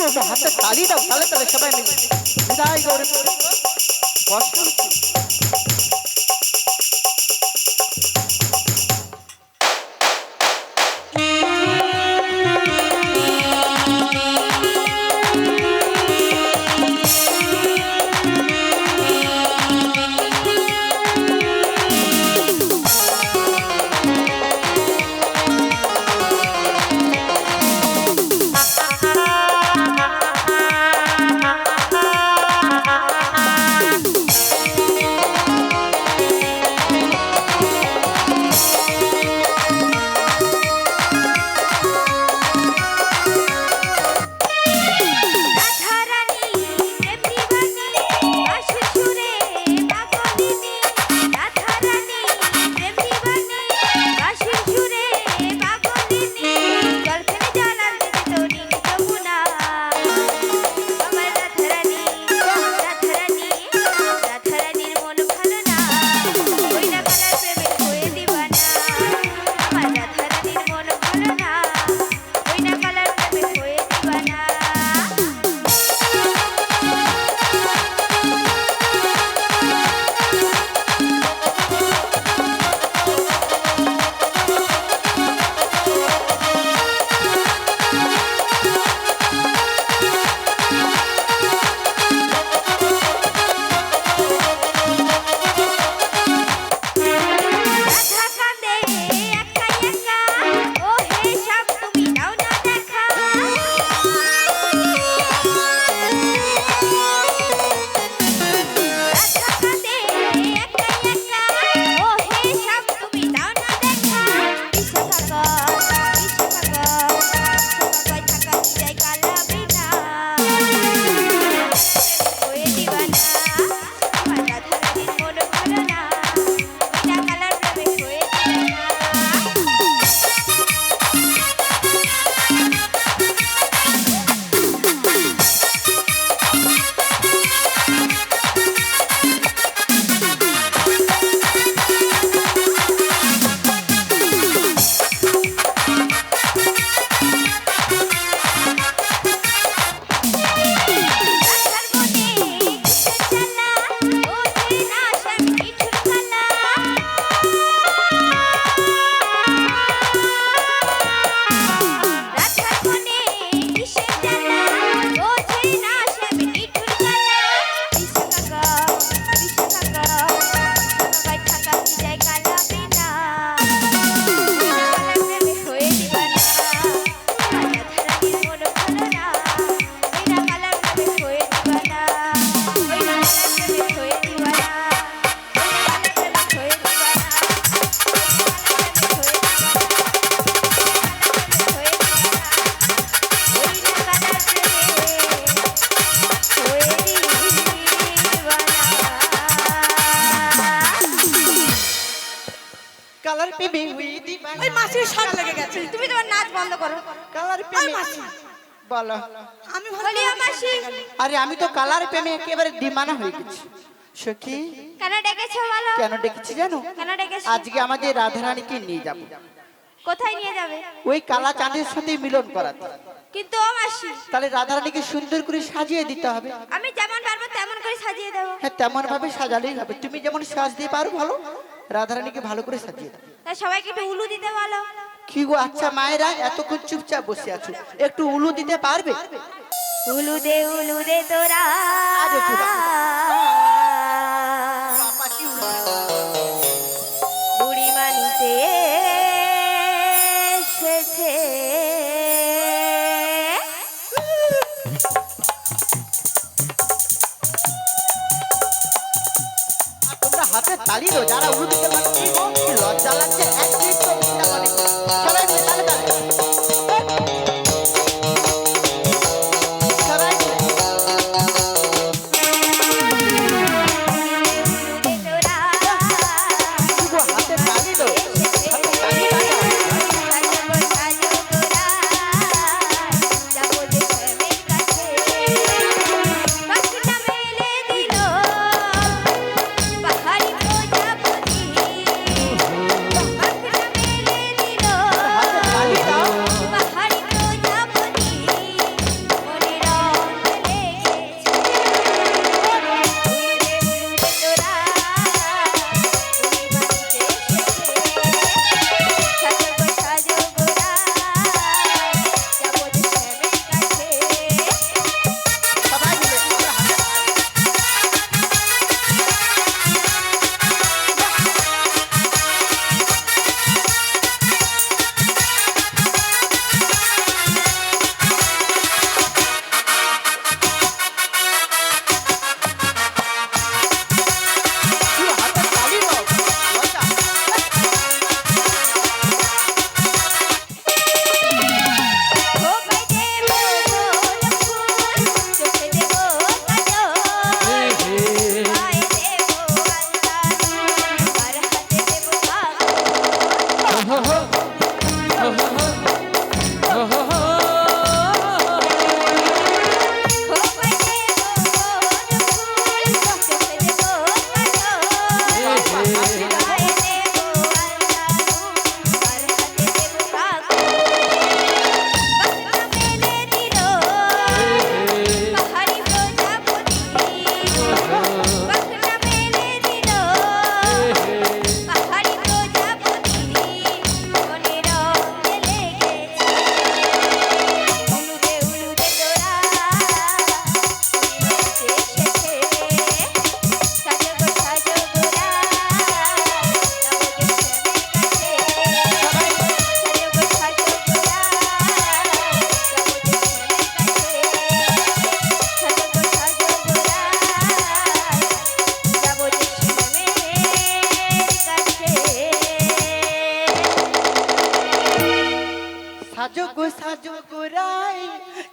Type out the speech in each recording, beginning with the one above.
করবো, হাতে তালি দাও, তালে তালে সবাই মিলে বিদায় গৌরী। কষ্ট হচ্ছে। আরে আমি তো কালার প্রেমে একেবারে দিমানা হয়ে গেছি। সখী কেন ডেকেছো বলো? কেন ডেকেছি জানো? কেন ডেকেছো? আজকে আমাদের রাধারানীকে নিয়ে যাব। কোথায় নিয়ে যাবে? ওই কালা চাঁদের সাথে মিলন করাতে। কিন্তু ও মাসি, তাহলে রাধারানীকে সুন্দর করে সাজিয়ে দিতে হবে। আমি যেমন পারবো তেমন করে সাজিয়ে দেবো। হ্যাঁ, তেমন ভাবে সাজালেই হবে। তুমি যেমন সাজতে পারো ভালো, রাধারানীকে ভালো করে সাজিয়ে দাও। তাই সবাইকে একটু উলু দিতে বলো। কি গো, আচ্ছা মায়েরা এতক্ষণ চুপচাপ বসে আছো, একটু উলু দিতে পারবে? উলু দে তোরা। আরে পুরা বুড়ি মানিতে এসেছে। তোমরা হাতে তালি দাও যারা উলু দিতে পারছে। লজ্জা লাগছে, এক মিনিট তো চিন্তা করে সবাই মিলে তালে তালে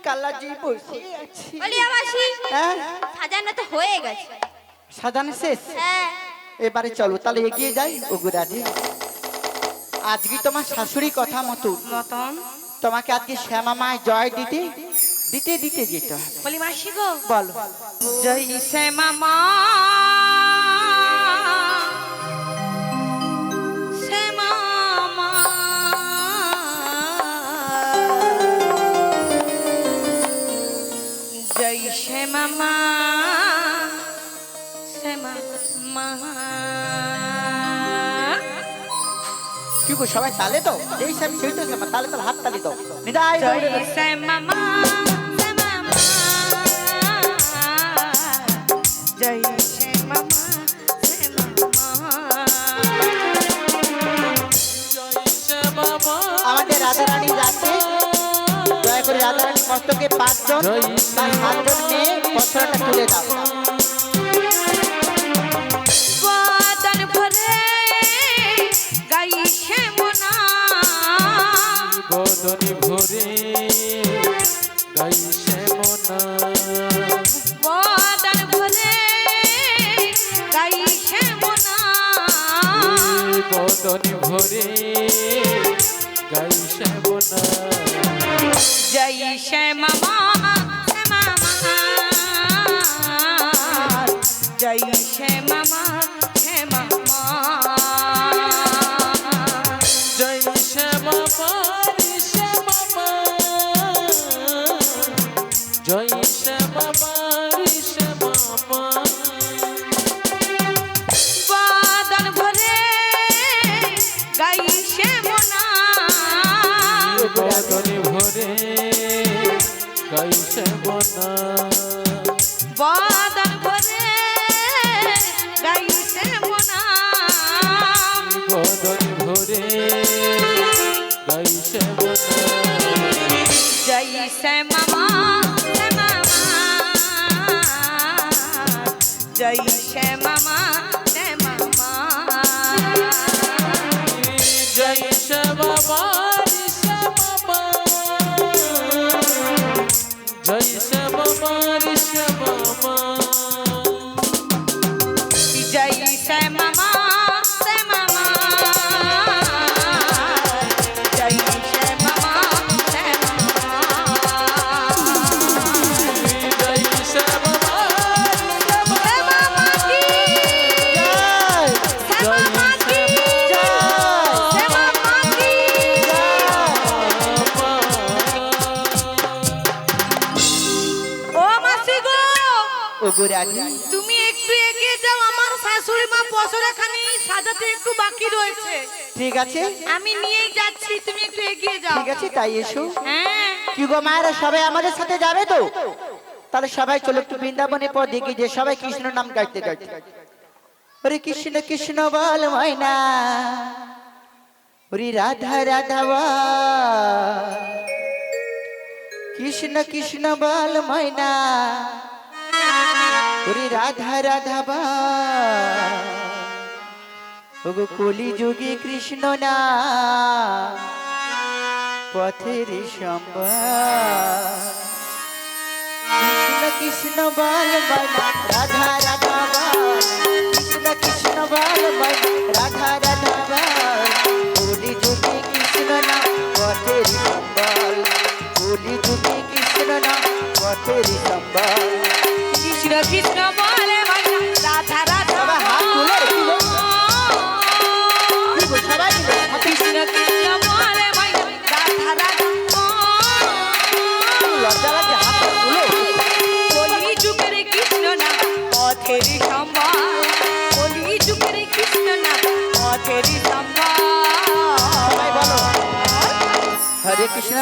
কালাজি বসে আছি। বলি আবাসি হ্যাঁ সাজানো তো হয়ে গেছে। সাজানো শেষ? হ্যাঁ এবারে চলো তাহলে এগিয়ে যাই। ওগুরাজি আজকে তোমার শাশুড়ি কথা মতো মতন তোমাকে আজকে শ্যামা মায় জয় দিতে দিতে দিতে যেতে হবে। বলি মাসি গো বলো। জয় শ্যামা মা শ্যামা মা জয় শ্যামা মা শ্যামা মা কি গো সবাই তালে তো যেই সাহেব সেইটা শ্যামা তালে তালে হাত তালি দাও। নিদাই জয় দৌড়ে দাও। শ্যামা মা শ্যামা মা জয় শ্যামা মা শ্যামা মা আমাদের রাধারানী যাচ্ছে, দয়া করে রাধারানী মস্তকে 5 জন বা 7 জন নিয়ে বস্ত্রটা তুলে দাও। বাদন ভরে গাই শ্যামনা বদনি ভরে গাই শ্যামনা বাদন ভরে গাই শ্যামনা বদনি ভরে গাই শ্যামনা জয় শ্যামা মা শ্যামা মা জয় শ্যামা মা শ্যামা মা জয় শ্যামা মারি শ্যামা মা জয় শ্যামা মারি শ্যামা মা বাদন ভরে গাই শ্যামনা বদনি ভরে গাই শ্যামনা বাদন ভরে গাই শ্যামনা বদনি ভরে গাই শ্যামনা জয় শ্যামা মা শ্যামা মা জয় শ্যামা মা শ্যামা মা জয় শ্যামা মারি শ্যামা মা জয় শ্যামা মারি শ্যামা মা জয় শ্যামা মা শ্যামা মা জয় শ্যামা মা শ্যামা মা জয় শ্যামা মারি শ্যামা শ্যামা মা কি জয় শ্যামা মা কি শ্যামা মা কি ও মাসি গো ওগুরাজি তুমি একটু এগিয়ে যাও, আমার শাশুড়ি মা পসরাখানি সাজাতে একটু বাকি রয়েছে। ঠিক আছে আমি নিয়েই যাচ্ছি, তুমি একটু এগিয়ে যাও। ঠিক আছে তাই এসো। হ্যাঁ কি গো মায়েরা সবাই আমাদের সাথে যাবে তো? তাহলে সবাই চলো একটু বৃন্দাবনের পর দেখি যে সবাই কৃষ্ণ নাম গাইতে গাইতে হরে কৃষ্ণ কৃষ্ণ বল ময়না হরি রাধা রাধা বল কৃষ্ণ কৃষ্ণ বল ময়না হরি রাধা রাধা বল ওগো কলি যুগে কৃষ্ণ না পথের সম্বাদ কৃষ্ণ কৃষ্ণ বল ময়না রাধা রাধা বল কৃষ্ণ কৃষ্ণ বল ময়না রাধা রাধা বল কলি যুগে কৃষ্ণ না পথের সম্বল কলি যুগে কৃষ্ণ না পথের সম্বল কৃষ্ণ কৃষ্ণ বলে মাইনা রাধা রাধা সবাই হাত তুলে রেখে দাও। কি গো, সবাই মিলে হাত কৃষ্ণ কৃষ্ণ বলে মাইনা রাধা রাধা লজ্জা লাগছে হাত তুলে কলি যুগের কৃষ্ণ না পথের সম্বল কলি যুগের কৃষ্ণ না পথের সম্বল সবাই বলো হরে কৃষ্ণ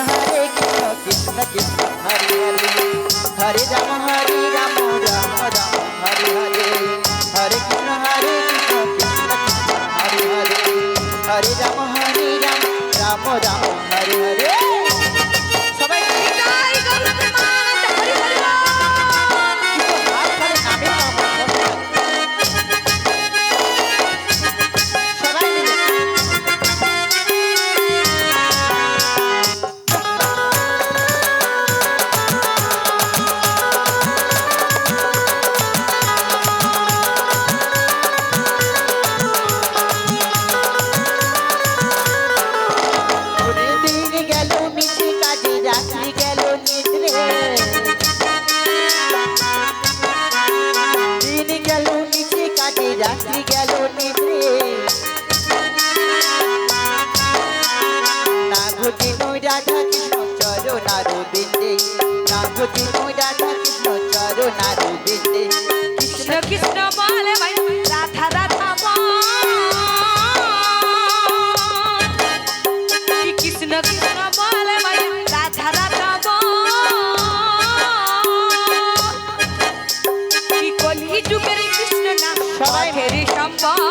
কৃষ্ণ কৃষ্ণ হরে হরে হরে রাম রাম রাম হরে হরে হরে কৃষ্ণ কৃষ্ণ কৃষ্ণ হরে হরে হরে রাম রাম রাম হরে হরে সবাই জয় গৌরবে মাত হরি হরি বল। হাত ধরে নামে সবাই মিলে দিনু রাধা কৃষ্ণ চরণার বিন্দে কৃষ্ণ কৃষ্ণ বলে ভাই রাধা রাধা বল কৃষ্ণ কৃষ্ণ বলে ভাই রাধা রাধা বল কি কলি যুগের কৃষ্ণ না সবাই পথের সম্বল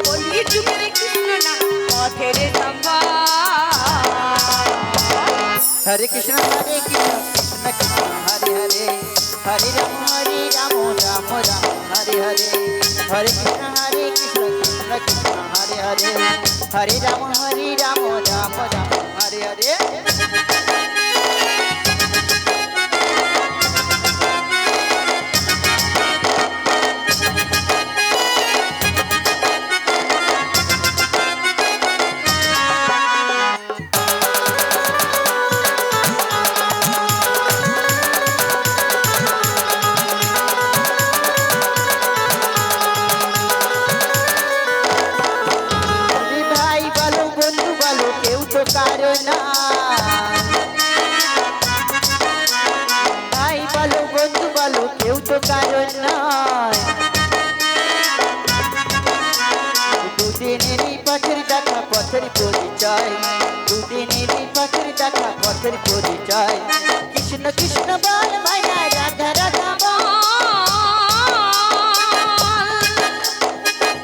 কলি যুগের কৃষ্ণ না পথের সম্বল হরে কৃষ্ণ কৃষ্ণ কৃষ্ণ হরে হরে হরে রাম রাম রাম হরে হরে হরে কৃষ্ণ কৃষ্ণ কৃষ্ণ হরে হরে হরে রাম রাম রাম হরে হরে ভাই বলো বন্ধু বলো কেউ তো কারো না ভাই বলো বন্ধু বলো কেউ তো কারো নয় দুদিনেরই পথের দেখা পথের পরিচয় দুদিনেরই পথের দেখা পথের পরিচয় কৃষ্ণ কৃষ্ণ বল মায়া রাধা রাধা বল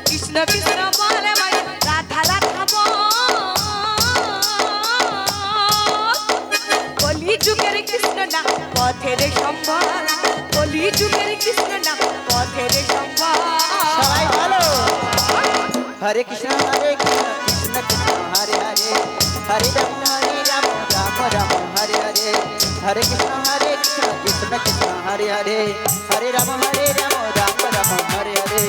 কৃষ্ণ কৃষ্ণ বলে ভাই রাধা রাধা বল কলি যুগের কৃষ্ণ না পথের সম্বল কলি যুগের কৃষ্ণ না পথের সম্বল সবাই বলো হরে কৃষ্ণ কৃষ্ণ কৃষ্ণ হরে হরে হরে রাম রাম রাম হরে হরে হরে কৃষ্ণ কৃষ্ণ কৃষ্ণ হরে হরে হরে রাম রাম রাম হরে হরে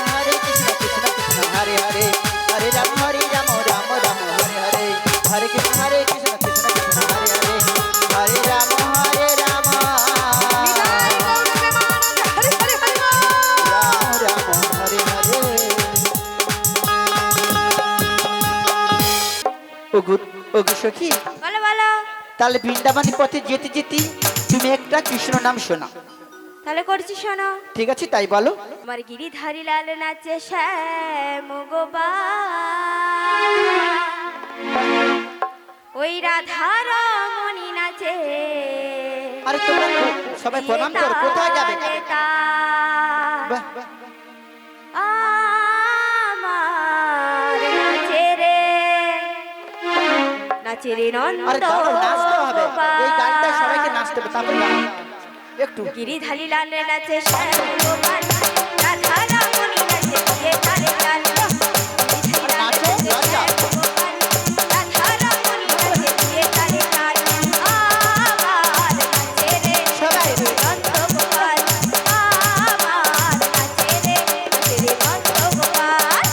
হরে কৃষ্ণ কৃষ্ণ হরে হরে হরে রাম রাম রাম হরে হরে হরে কৃষ্ণ কৃষ্ণ কৃষ্ণ হরে হরে হরে রাম রাম বিদায় গৌর প্রেমানন্দ হরি হরি হরি বল। রাম হরে হরে ওগো ওগো সখী বলো বলো তাহলে বৃন্দাবন পথে যেতে যেতে তুমি একটা কৃষ্ণ নাম শোনা তাহলে করছি শোনো ঠিক আছে তাই বলো আমার গিরিধারী লাল নাচে শ্যাম গোপাল ওই রাধা রমণী নাচে আরে তোমরা সবাই প্রণাম করো কোথায় যাবে তালে তাল। বাহ, বাহ। আমার নাচে রে নন্দ আরে দাঁড়াও নাচতে হবে এই গানটা সবাইকে নাচতে হবে তারপর গান। একটু গিরিধারী লাল নাচে শ্যাম গোপাল রাধা রমণী নাচে দিয়ে তালে তাল। গিরিধারী লাল নাচো, নাচে নাচো। শ্যাম গোপাল রাধা রমণী নাচে দিয়ে তালে তাল। আমার নাচে রে সবাই নন্দ গোপাল আমার নাচে রে নন্দ গোপাল।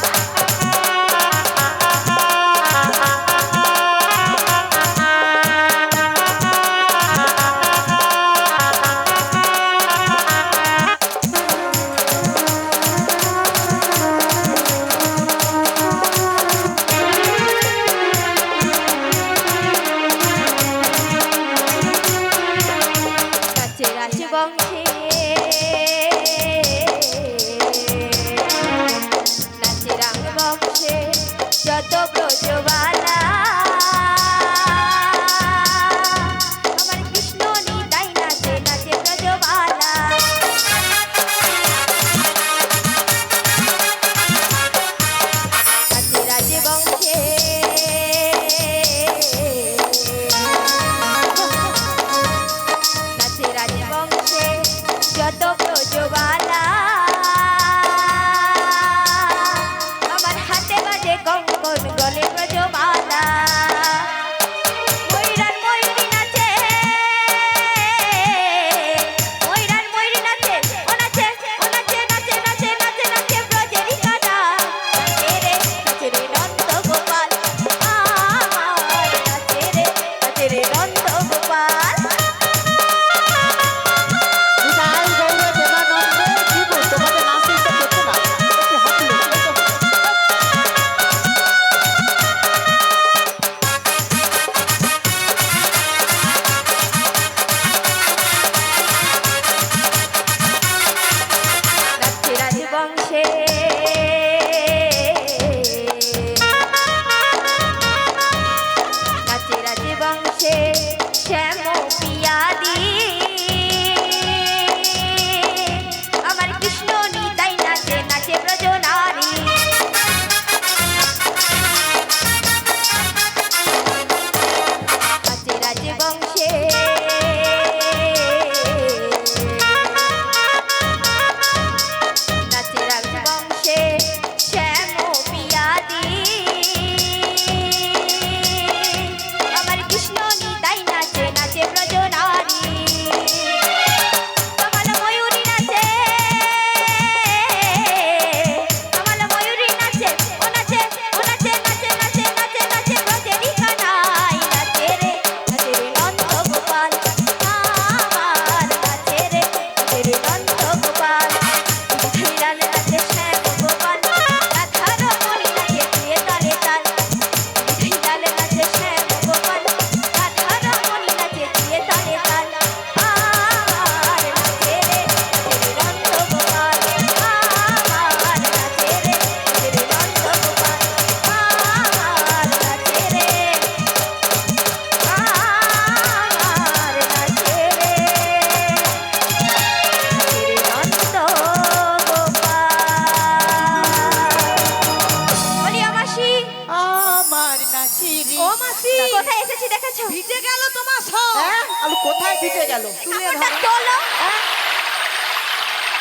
কোথায় ভিজে গেল? কাপড়টা তোলো।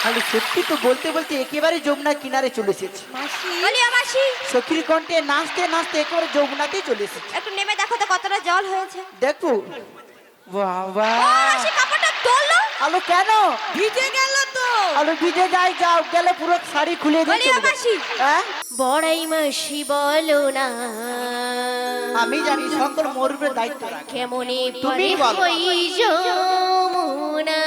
আমি সত্যি তো বলতে বলতে একেবারে যমুনা কিনারে চলে এসেছি। বলি ও মাসি, সখীর কণ্ঠে নাচতে নাচতে একেবারে যমুনাতেই চলে এসেছি। একটু নেমে দেখো তো কতটা জল হয়েছে। দেখো বাবা, ও মাসি কাপড়টা তোলো। আলো কেন ভিজে গেল তো। আলো ভিজে যাই, যাও গেলে পুরো শাড়ি খুলে দিয়ে বলি ও চলে যাও। মাসি, হ্যাঁ বড়াই মাসি বলো না আমি জানি সকল মরুবের দায়িত্ব রাখে। কেমনে তুমি পারে বলো। হই যমুনা।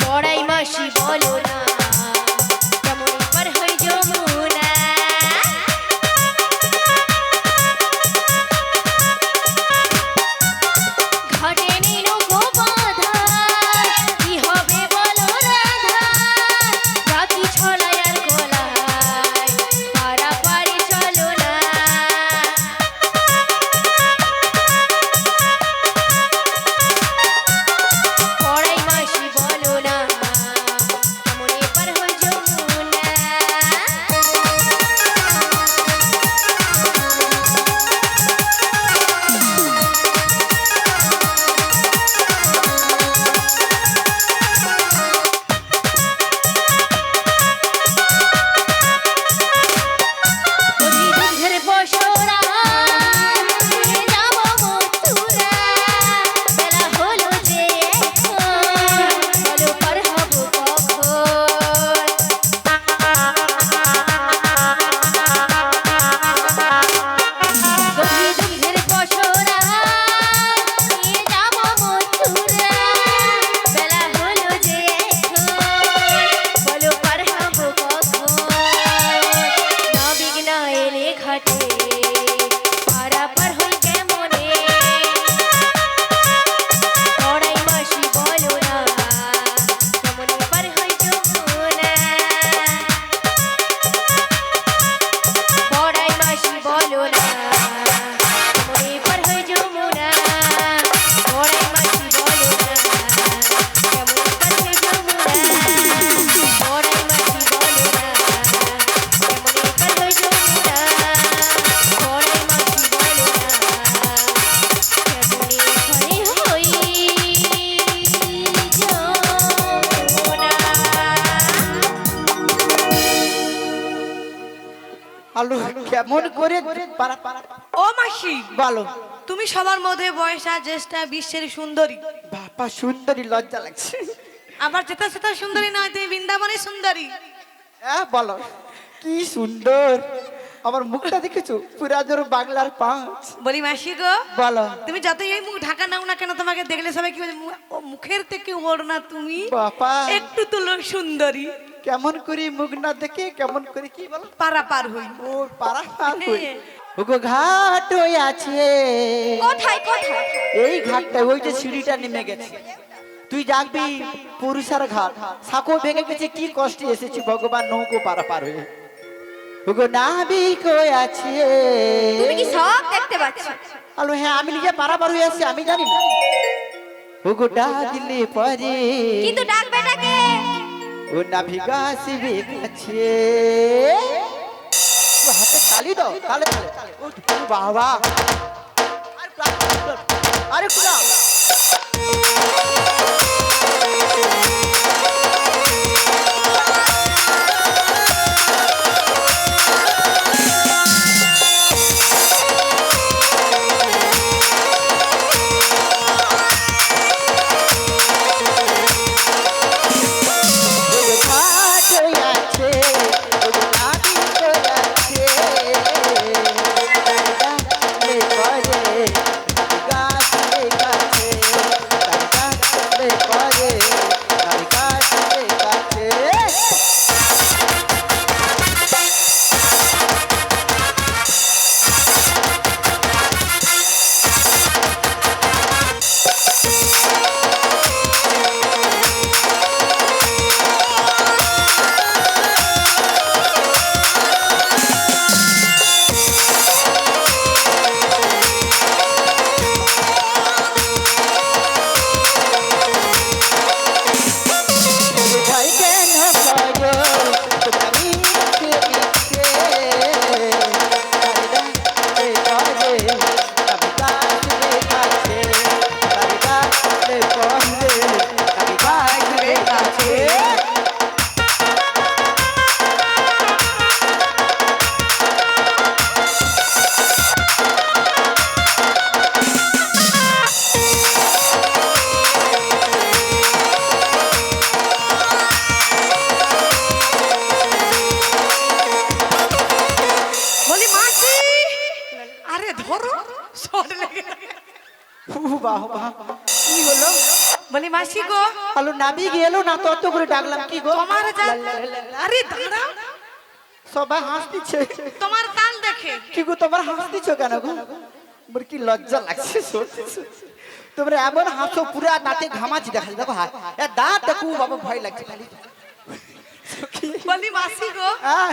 বড়াই মাসি বলো না কেমনে পার হই যমুনা। ঘাটে নিনো গো বাঁধা, কি হবে বলো রাধা, রাখি ছড়ায় আর গলায়, পারাপারি চলো না। বড়াই মাসি বলো না কেমনে পার হই যমুনা। দুধের বসরা নিয়ে যাব মথুরা, বেলা হলো যে এখন, বলো পার হব কখন। দুধের বসরা নিয়ে যাব মথুরা, বেলা হলো যে এখন, বলো পার হব কখন। নাবিক না এলে ঘাটে পারাপার হই কেমনে। বড়াই মাসি বলো না কেমনে পার হই যমুনা। বড়াই মাসি বলো না কেমনে পার হই যমুনা। বড়াই মাসি বলো না কেমনে পার হই যমুনা। বড়াই মাসি বলো না কেমনে পার হই যমুনা। বড়াই মাসি বলো না কেমনে পার হই যমুনা। আলো কেমন করে পারা পারা ও মাসি, বলো। তুমি সবার মধ্যে বয়সা জ্যেষ্ঠা বিশ্বের সুন্দরী, বাবা সুন্দরী, লজ্জা লাগছে। আবার যেটা সেটা সুন্দরী নয়, তুমি বৃন্দাবনের সুন্দরী। হ্যাঁ বলো, কি সুন্দর আমার মুখটা দেখেছো, পুরা জোর বাংলার পাঁচ। বলি মাসি গো, বলো তুমি যতই এই মুখ ঢাকা নাও না কেন, তোমাকে দেখলে সবাই কি বলে, ও মুখের থেকে ওর না তুমি বাবা একটু তো লোক সুন্দরী। কেমন করে মুখ না দেখে কেমন করে কি বলো পারা পার হই। ও পারা পার হই। ওগো ঘাট হয়ে আছে, কোথায় কোথায়? এই ঘাটটা, ওই যে সিঁড়িটা নেমে গেছে, তুই যাবি পুরুষার ঘাট। সাঁকো ভেঙে গেছে, কি কষ্টে এসেছি ভগবান নৌকো পারা পার হয়ে। ওগো নাবিক হয়ে আছে। তুমি কি সব দেখতে পাচ্ছ? আলো হ্যাঁ, আমি নিজে পারা পার হয়ে আসছি, আমি জানি না। ওগো ডাকলে পরে, কিন্তু ডাকবেটাকে? ও নাবিকা আসবে কাছে। ও হাতে তালি দাও, তালে তালে। ও বাবা, আরে পুরা বলি মাসি আরে ধরো শর্ট লেগে বাহ বাহ কি হলো বলি মাসি গো আলো নাবি গেলো না তত করে ডাকলাম কি গো তোমার যা আরে দাঁড়াও সবাই হাসতিছে তোমার তাল দেখে কি গো তোমার হাসতিছ কেন গো মোর কি লজ্জা লাগছে সত্যি সত্যি। তোমরা এমন হাসো পুরা দাঁতে ঘামাচি দেখা যায়, দেখো এ দাঁত দেখো বাবা ভয় লাগছে খালি বলি মাসি গো আহ,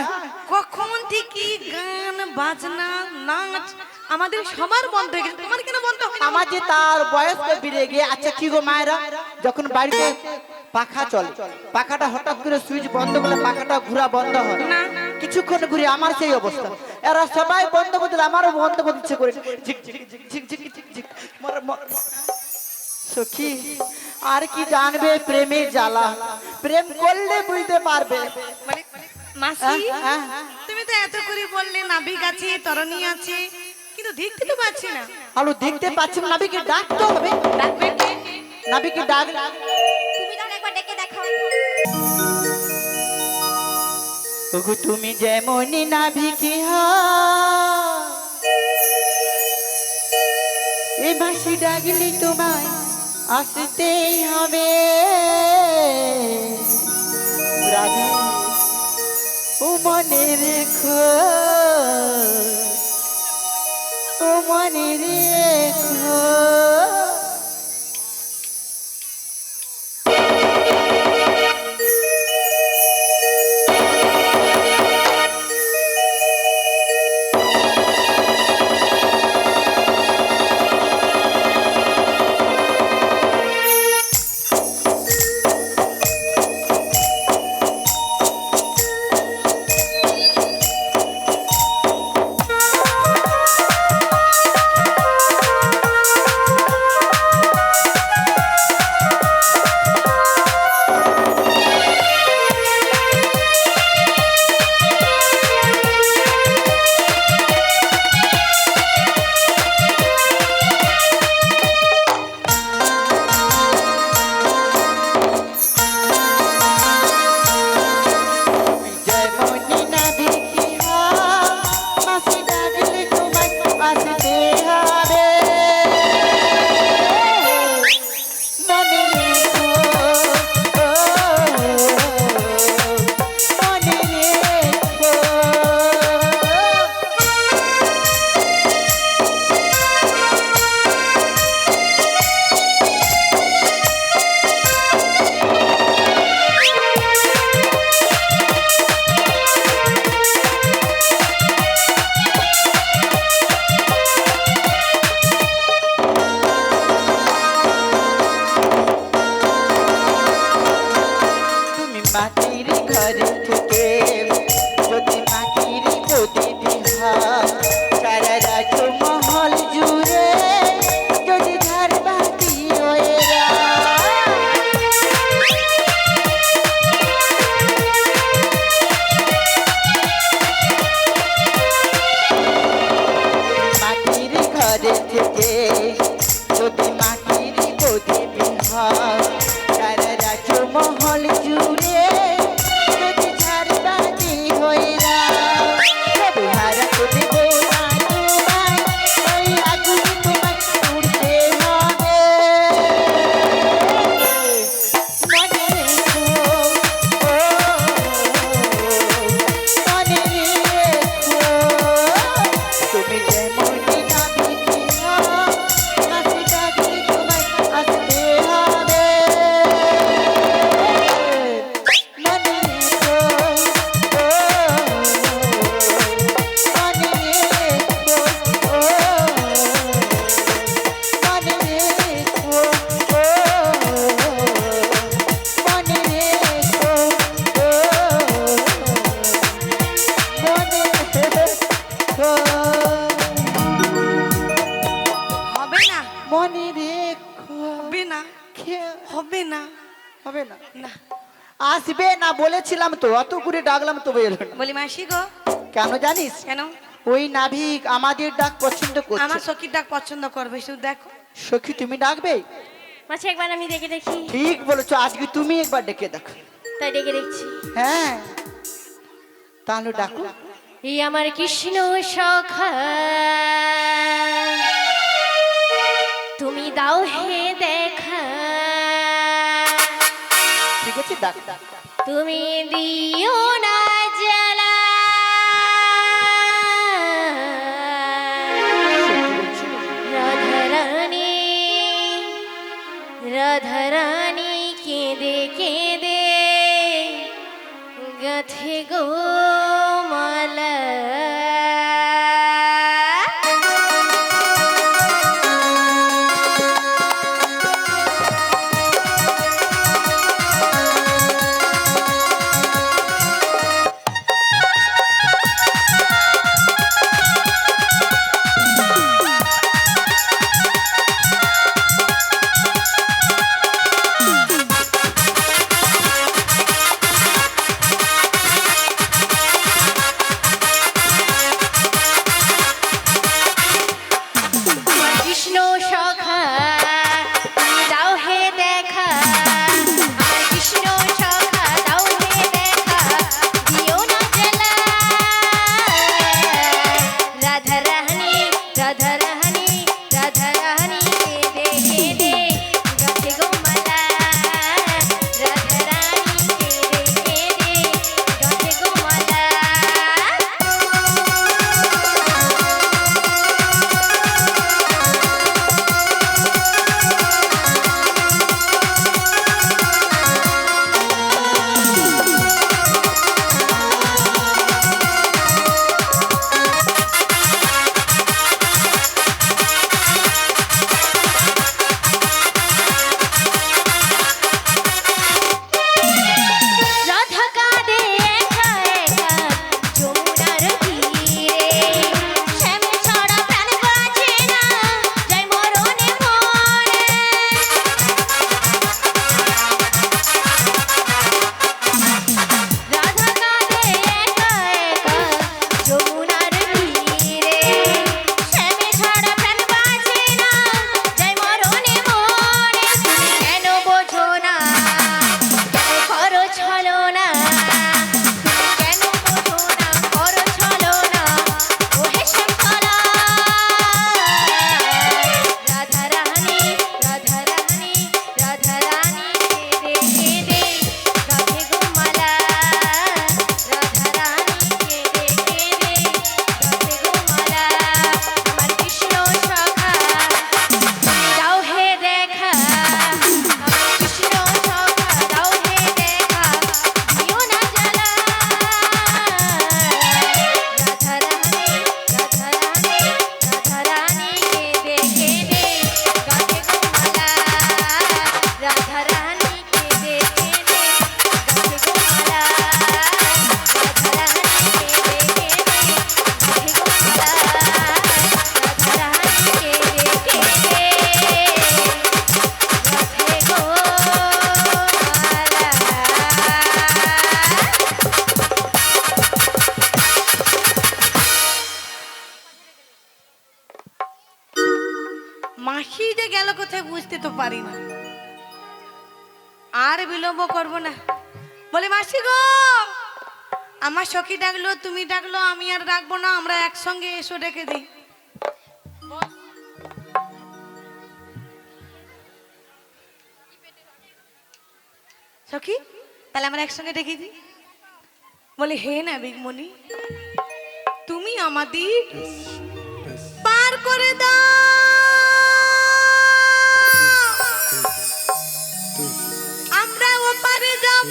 কখন থেকে গান বাজনা নাচ আমাদের সবার বন্ধ হয়ে গেছে তোমার কেন বন্ধ হয় না আমার যে তার বয়স বেড়ে গিয়ে আচ্ছা কি গো মায়েরা যখন বাড়িতে পাখা চলে পাখাটা হঠাৎ করে সুইচ বন্ধ করলে পাখাটা ঘোরা বন্ধ হয় না। কিছুক্ষণ ঘুরে আমার সেই অবস্থা এরা সবাই বন্ধ করে দিলে আমারও বন্ধ করে দিচ্ছে করে ঝিক ঝিক ঝিক ঝিক ঝিক ঝিক ঝিক সখী আর কি জানবে প্রেমে জ্বালা প্রেম করলে বুঝতে পারবে বলি মাসি হ্যাঁ, তুমি তো এত করে বললে নাবিক আছে তরণী আছে কিন্তু দেখতে তো পাচ্ছি না আলু দেখতে পাচ্ছি না, নাবিকে ডাকতে হবে ডাকবে কে? নাবিকে ডাক তুমি তাকে একবার ডেকে দেখাও। ওগো তুমি যেমনই নাবিকে এই বাঁশি ডাকলি তোমায় আসতেই হবে রাধা ও মনে রেখো ও মনে রেখো মাটির ঘরে থেকে যদি মাটির প্রদীপ হয় সারা রাজমহল জুড়ে যদি ঝাড়বাতি হয়ে মাটির ঘরে থেকে যদি মাটির প্রদীপ হয় সারা রাজমহল জুড়ে যদি ঝাড়বাতি হয়ে তবে হারা তো দেব না তোমায় ওই আগুন তোমায় উড়তে হবে মনে রেখো ও মনে রেখো তুমি যেমনই নাবিকে হও হাসি ডাকলে তোমায় আসতে হবে মনে রেখো ও মনে রেখো ও মনে রেখো ও মনে রেখো ও হবে না মনে রেখো হবে না খে- হবে না হবে না না আসবে না বলেছিলাম তো, অত করে ডাকলাম তো এলো না। বলি মাসি গো, কেন জানিস? কেন? ওই নাভিক আমাদের ডাক পছন্দ করছে। আমার সখীর ডাক পছন্দ করবে, শুধু দেখো। সখী তুমি ডাকবে? মাসি একবার আমি দেখে দেখি। ঠিক বলেছো, আজকে তুমি একবার ডেকে দেখো। তাই ডেকে দেখছি। হ্যাঁ তাহলে ডাকো। এই আমার কৃষ্ণ সখা, তুমি দাও হে দেখা, ঠিক আছে ডাক। তুমি দিও না জ্বালা, রাধারানী রাধারানী কেঁদে কেঁদে গাথে গো মালা। কৃষ্ণ সখা, তুমি দাও হে দেখা, আমার কৃষ্ণ সখা দাও হে দেখা, দিও না জ্বালা। রাধারানী রাধারানী রাধারানী কেঁদে কেঁদে গাথে গো মালা, রাধারানী কেঁদে কেঁদে গাথে গো মালা। রাধা কাঁদে একা একা যমুনার তীরে, শ্যাম ছাড়া প্রাণ বাঁচে না, যায় মরণে মরে। রাধা কাঁদে একা একা যমুনার তীরে, শ্যাম ছাড়া প্রাণ বাঁচে না, যায় মরণে মরে। তুমি কেন বোঝো না, কেন করো ছলনা, তুমি কেন বোঝো না, করো ছলনা, ওহে শঙ্করা। রাধারানী রাধারানী রাধারানী কেঁদে কেঁদে গাথে গো মালা, রাধারানী কেঁদে কেঁদে গাথে গো মালা। আমার কৃষ্ণ সখা, তুমি দাও হে দেখা, আমার কৃষ্ণ সখা দাও হে দেখা, দিও না জ্বালা। রাধারানী রাধারানী রাধারানী কেঁদে কেঁদে গাথে গো মালা, রাধারানী কেঁদে কেঁদে গাথে গো মালা, রাধারানী কেঁদে কেঁদে গাথে গো মালা, রাধারানী কেঁদে কেঁদে গাথে গো মাসি যে গেল কোথায় বুঝতে তো পারি না, আর বিলম্ব করব না। বলে মাসি গো, আমার সখী ডাকলো, তুমি ডাকলো, আমি আর ডাকবো না, আমরা একসঙ্গে এসো ডেকে দিই। সখী তাহলে আমরা একসঙ্গে ডেকে দিই। বলে হে না বিগমণি, তুমি আমাদের পার করে দাও, আমরা ওপারে যাব।